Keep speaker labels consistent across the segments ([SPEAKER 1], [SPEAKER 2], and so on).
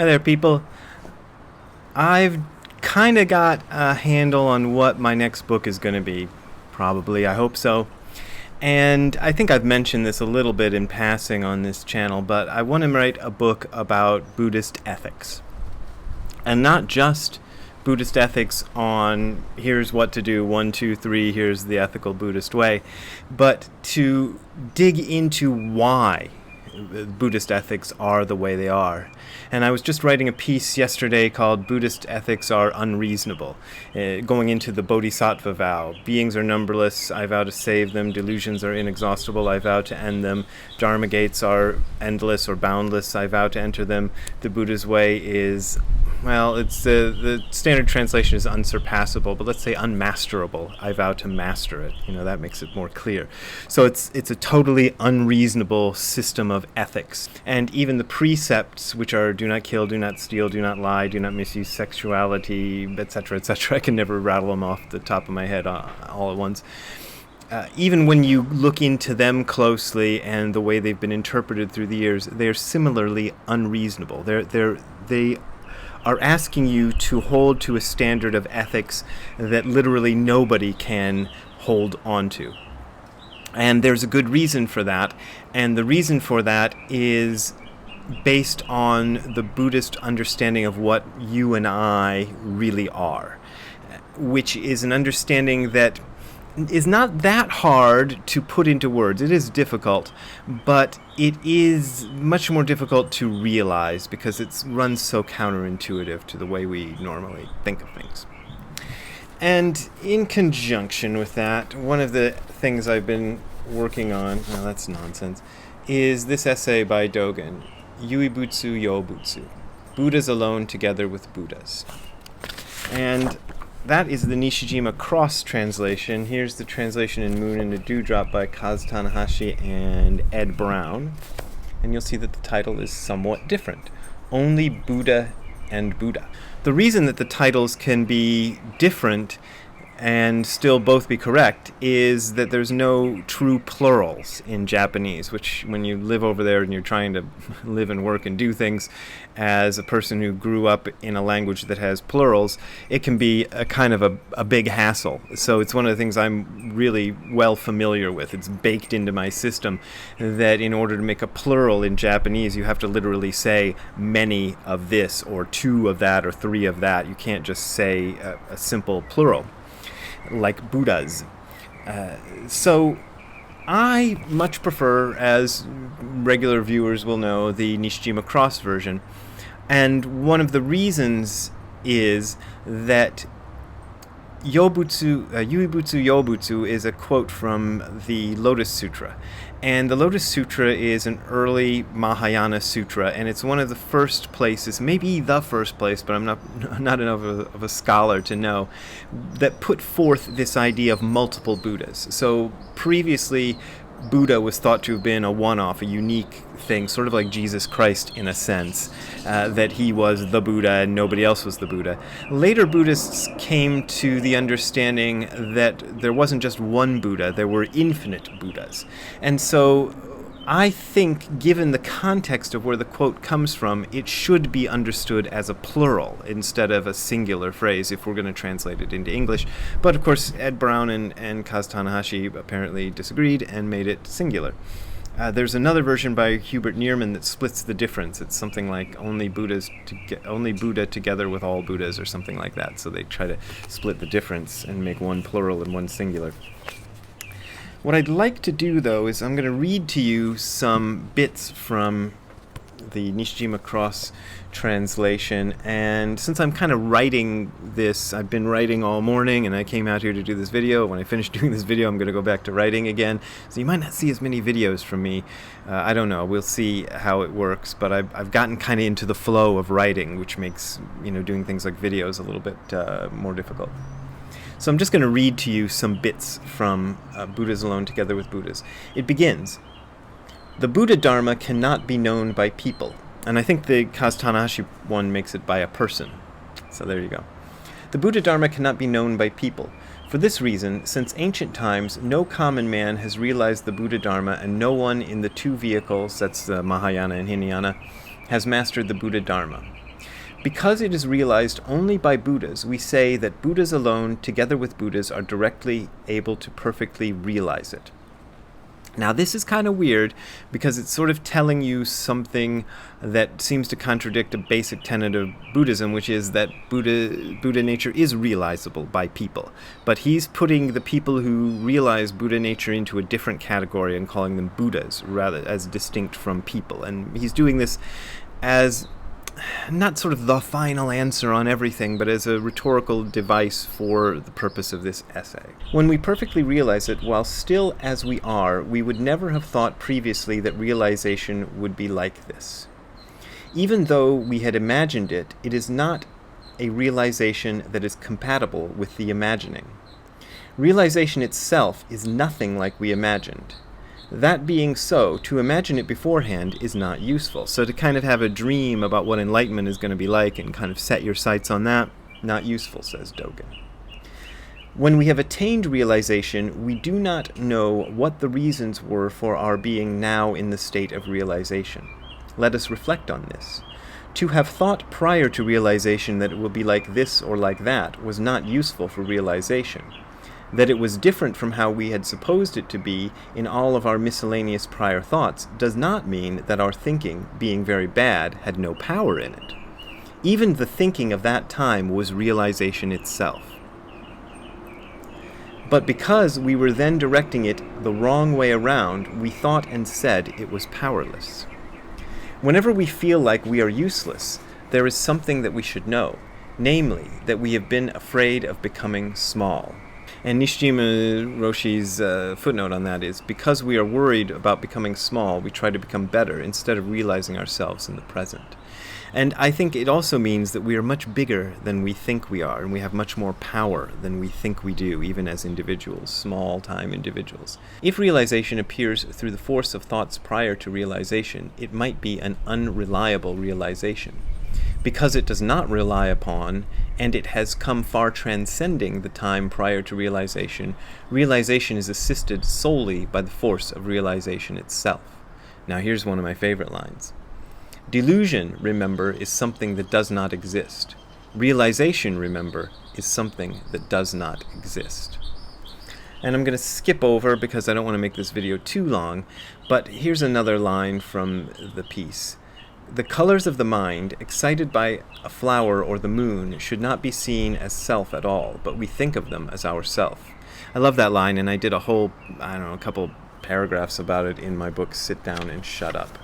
[SPEAKER 1] Hi there, people. I've kind of got a handle on what my next book is going to be. Probably, I hope so. And I think I've mentioned this a little bit in passing on this channel, but I want to write a book about Buddhist ethics. And not just Buddhist ethics on here's what to do, 1, 2, 3, here's the ethical Buddhist way, but to dig into why Buddhist ethics are the way they are. And I was just writing a piece yesterday called Buddhist Ethics Are Unreasonable, going into the Bodhisattva vow. Beings are numberless, I vow to save them. Delusions are inexhaustible, I vow to end them. Dharma gates are endless or boundless, I vow to enter them. The Buddha's way is, well, it's the standard translation is unsurpassable, but let's say unmasterable. I vow to master it. That makes it more clear. So it's a totally unreasonable system of ethics. And even the precepts, which are do not kill, do not steal, do not lie, do not misuse sexuality, etc., etc. I can never rattle them off the top of my head all at once. Even when you look into them closely and the way they've been interpreted through the years, they're similarly unreasonable. They are asking you to hold to a standard of ethics that literally nobody can hold onto. And there's a good reason for that, and the reason for that is based on the Buddhist understanding of what you and I really are, which is an understanding that is not that hard to put into words. It is difficult, but it is much more difficult to realize because it runs so counterintuitive to the way we normally think of things. And in conjunction with that, one of the things I've been working on, well, that's nonsense, is this essay by Dogen, Yuibutsu Yobutsu, Buddhas Alone Together with Buddhas. And that is the Nishijima Cross translation. Here's the translation in Moon and a Dewdrop by Kaz Tanahashi and Ed Brown. And you'll see that the title is somewhat different. Only Buddha and Buddha. The reason that the titles can be different and still both be correct is that there's no true plurals in Japanese, which when you live over there and you're trying to live and work and do things as a person who grew up in a language that has plurals, it can be a kind of a big hassle. So it's one of the things I'm really well familiar with. It's baked into my system that in order to make a plural in Japanese, you have to literally say many of this or two of that or three of that. You can't just say a simple plural like Buddhas. So I much prefer, as regular viewers will know, the Nishijima Cross version. And one of the reasons is that Yuibutsu Yobutsu is a quote from the Lotus Sutra. And the Lotus Sutra is an early Mahayana sutra, and it's one of the first places, maybe the first place, but I'm not enough of a scholar to know, that put forth this idea of multiple Buddhas. So previously, Buddha was thought to have been a one-off, a unique thing, sort of like Jesus Christ in a sense, that he was the Buddha and nobody else was the Buddha. Later Buddhists came to the understanding that there wasn't just one Buddha, there were infinite Buddhas. And so I think, given the context of where the quote comes from, it should be understood as a plural instead of a singular phrase if we're going to translate it into English. But of course, Ed Brown and Kaz Tanahashi apparently disagreed and made it singular. There's another version by Hubert Neerman that splits the difference. It's something like only Buddha together with all Buddhas or something like that. So they try to split the difference and make one plural and one singular. What I'd like to do, though, is I'm going to read to you some bits from the Nishijima Cross translation, and since I'm kind of writing this, I've been writing all morning, and I came out here to do this video. When I finish doing this video, I'm going to go back to writing again, so you might not see as many videos from me. I don't know. We'll see how it works, but I've gotten kind of into the flow of writing, which makes doing things like videos a little bit more difficult. So I'm just going to read to you some bits from Buddhas Alone Together with Buddhas. It begins, "The Buddha Dharma cannot be known by people." And I think the Kaz Tanahashi one makes it by a person. So there you go. "The Buddha Dharma cannot be known by people. For this reason, since ancient times, no common man has realized the Buddha Dharma, and no one in the two vehicles, that's Mahayana and Hinayana, has mastered the Buddha Dharma. Because it is realized only by Buddhas, we say that Buddhas alone, together with Buddhas, are directly able to perfectly realize it. Now, this is kind of weird because it's sort of telling you something that seems to contradict a basic tenet of Buddhism, which is that Buddha nature is realizable by people. But he's putting the people who realize Buddha nature into a different category and calling them Buddhas, rather as distinct from people. And he's doing this as not sort of the final answer on everything, but as a rhetorical device for the purpose of this essay. When we perfectly realize it, while still as we are, we would never have thought previously that realization would be like this. Even though we had imagined it, it is not a realization that is compatible with the imagining. Realization itself is nothing like we imagined. That being so, to imagine it beforehand is not useful. So to kind of have a dream about what enlightenment is going to be like and kind of set your sights on that, not useful, says Dogen. When we have attained realization, we do not know what the reasons were for our being now in the state of realization. Let us reflect on this. To have thought prior to realization that it will be like this or like that was not useful for realization. That it was different from how we had supposed it to be in all of our miscellaneous prior thoughts does not mean that our thinking, being very bad, had no power in it. Even the thinking of that time was realization itself. But because we were then directing it the wrong way around, we thought and said it was powerless. Whenever we feel like we are useless, there is something that we should know, namely that we have been afraid of becoming small. And Nishijima Roshi's footnote on that is, because we are worried about becoming small, we try to become better instead of realizing ourselves in the present. And I think it also means that we are much bigger than we think we are, and we have much more power than we think we do, even as individuals, small-time individuals. If realization appears through the force of thoughts prior to realization, it might be an unreliable realization. Because it does not rely upon, and it has come far transcending the time prior to realization, realization is assisted solely by the force of realization itself. Now here's one of my favorite lines. Delusion, remember, is something that does not exist. Realization, remember, is something that does not exist. And I'm going to skip over because I don't want to make this video too long, but here's another line from the piece. The colors of the mind, excited by a flower or the moon, should not be seen as self at all, but we think of them as ourself. I love that line, and I did a whole, a couple paragraphs about it in my book, Sit Down and Shut Up.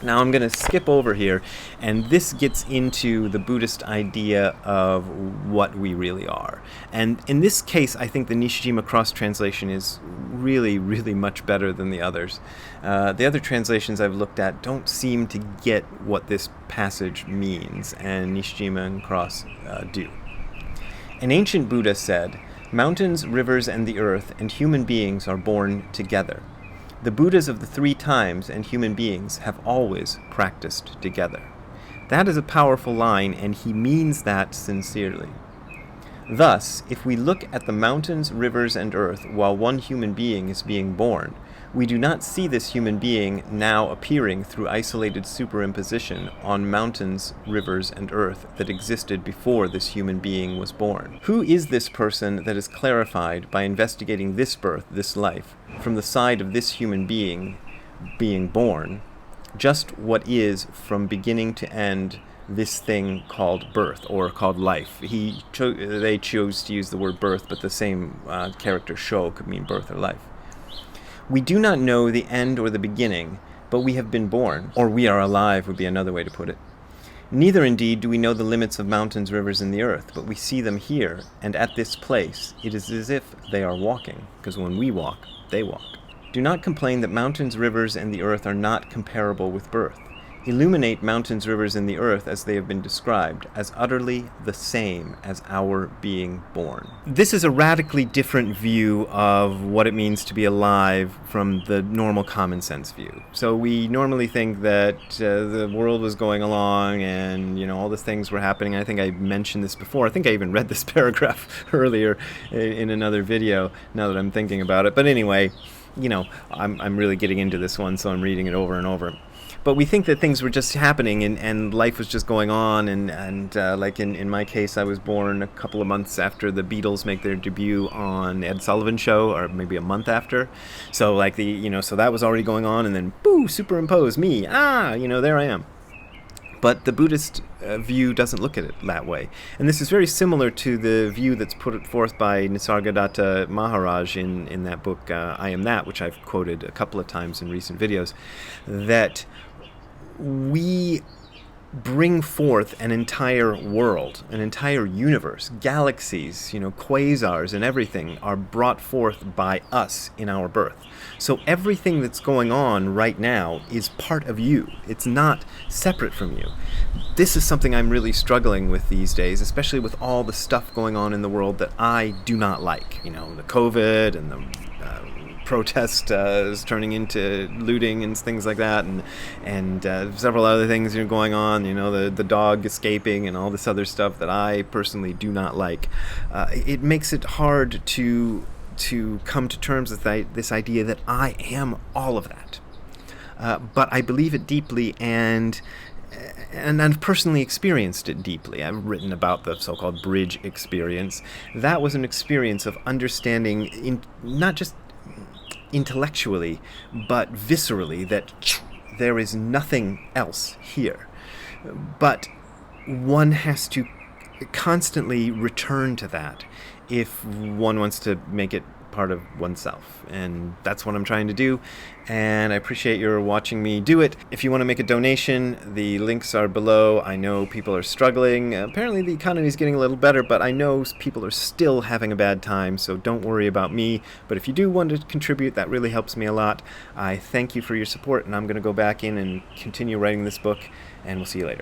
[SPEAKER 1] Now I'm going to skip over here, and this gets into the Buddhist idea of what we really are. And in this case, I think the Nishijima cross-translation is really, really much better than the others. The other translations I've looked at don't seem to get what this passage means, and Nishijima and Cross do. An ancient Buddha said, "Mountains, rivers, and the earth and human beings are born together. The Buddhas of the three times and human beings have always practiced together." That is a powerful line, and he means that sincerely. Thus, if we look at the mountains, rivers, and earth while one human being is being born, we do not see this human being now appearing through isolated superimposition on mountains, rivers, and earth that existed before this human being was born. Who is this person that is clarified by investigating this birth, this life, from the side of this human being being born, just what is from beginning to end this thing called birth, or called life? They chose to use the word birth, but the same character sho could mean birth or life. We do not know the end or the beginning, but we have been born, or we are alive would be another way to put it. Neither indeed do we know the limits of mountains, rivers, and the earth, but we see them here, and at this place it is as if they are walking, because when we walk, they walk. Do not complain that mountains, rivers, and the earth are not comparable with birth. Illuminate mountains, rivers, and the earth as they have been described, as utterly the same as our being born. This is a radically different view of what it means to be alive from the normal common sense view. So we normally think that the world was going along and, all these things were happening. I think I mentioned this before. I think I even read this paragraph earlier in another video, now that I'm thinking about it. But anyway, I'm really getting into this one, so I'm reading it over and over. but we think that things were just happening and life was just going on, and like in my case, I was born a couple of months after the Beatles make their debut on Ed Sullivan Show, or maybe a month after. So like so that was already going on, and then boo, superimpose me, there I am. But the Buddhist view doesn't look at it that way. And this is very similar to the view that's put forth by Nisargadatta Maharaj in that book, I Am That, which I've quoted a couple of times in recent videos, that we bring forth an entire world, an entire universe, galaxies, quasars and everything are brought forth by us in our birth. So everything that's going on right now is part of you. It's not separate from you. This is something I'm really struggling with these days, especially with all the stuff going on in the world that I do not like. The COVID and the protest is turning into looting and things like that, and several other things going on. The dog escaping and all this other stuff that I personally do not like. It makes it hard to come to terms with this idea that I am all of that. But I believe it deeply, and I've personally experienced it deeply. I've written about the so-called bridge experience. That was an experience of understanding, not just intellectually, but viscerally, that there is nothing else here. But one has to constantly return to that if one wants to make it part of oneself, and that's what I'm trying to do, and I appreciate your watching me do it. If you want to make a donation, the links are below. I know people are struggling. Apparently the economy is getting a little better, but I know people are still having a bad time, so don't worry about me. But if you do want to contribute, that really helps me a lot. I thank you for your support, and I'm going to go back in and continue writing this book, and we'll see you later.